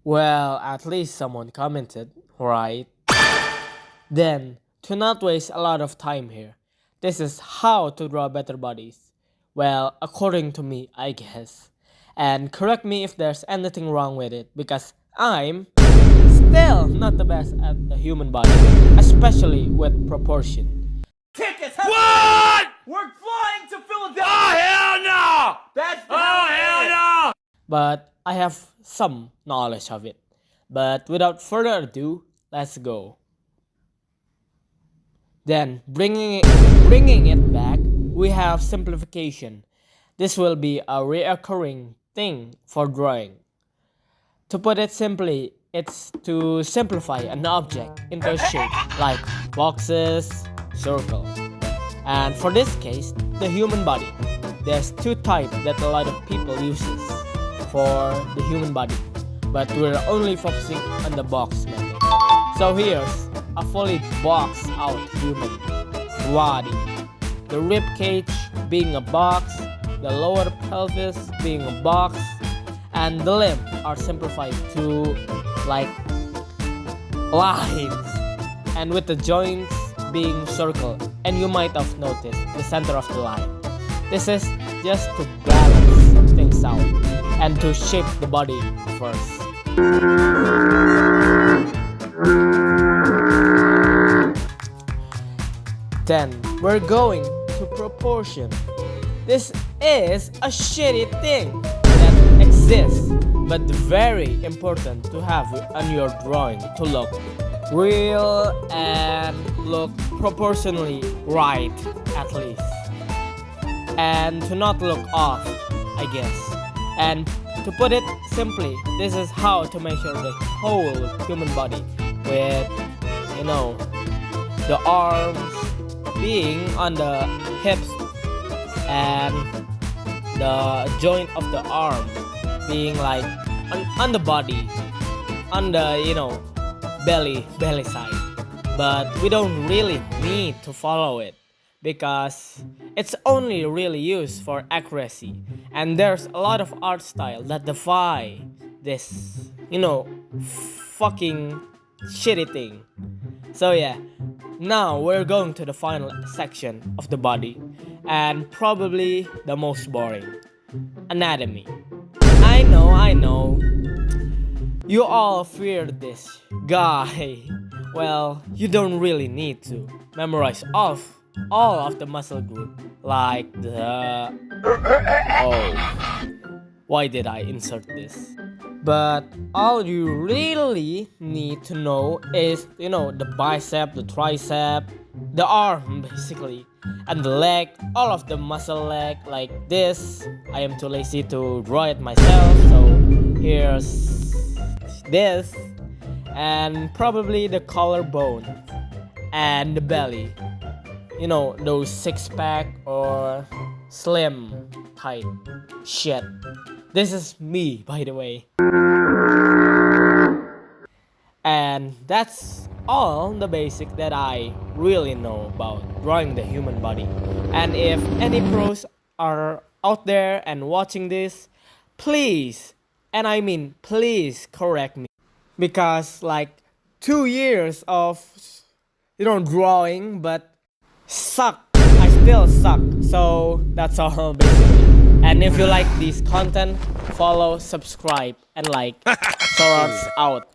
Well, at least someone commented, right? Then, to not waste a lot of time here, this is how to draw better bodies. Well, according to me, I guess. And correct me if there's anything wrong with it, because I'm still not the best at the human body, especially with proportion. Tickets! What? We're flying to Philadelphia! Oh, hell no! That's Oh, hell no! But I have some knowledge of it. But without further ado, let's go. Then, bringing it back, we have simplification. This will be a reoccurring thing for drawing. To put it simply, it's to simplify an object into a shape like boxes, circle. And for this case, the human body. There's two types that a lot of people uses for the human body, but we're only focusing on the box method. So here's a fully boxed out human body. The rib cage being a box, the lower pelvis being a box, and the limbs are simplified to like lines, and with the joints being circle. And you might have noticed the center of the line. This is just to balance things out and to shape the body first. Then we're going to proportion. This is a shitty thing that exists, but very important to have on your drawing to look real and look proportionally right, at least, and to not look off, I guess. And to put it simply, this is how to measure the whole human body with, the arms being on the hips and the joint of the arm being like on the body, on the belly side. But we don't really need to follow it because it's only really used for accuracy, and there's a lot of art style that defy this fucking shitty thing. So yeah, now we're going to the final section of the body, and probably the most boring: anatomy. I know you all feared this guy. Well, you don't really need to memorize all of the muscle group like the why did I insert this? But all you really need to know is the bicep, the tricep, the arm basically, and the leg, all of the muscle leg like this. I am too lazy to draw it myself, so here's this, and probably the collarbone and the belly. Those six-pack or slim tight shit. This is me, by the way. And that's all the basic that I really know about drawing the human body. And if any pros are out there and watching this, please, and I mean please, correct me. Because 2 years of drawing but suck. I still suck. So that's all basically. And if you like this content, follow, subscribe, and like. Soros out.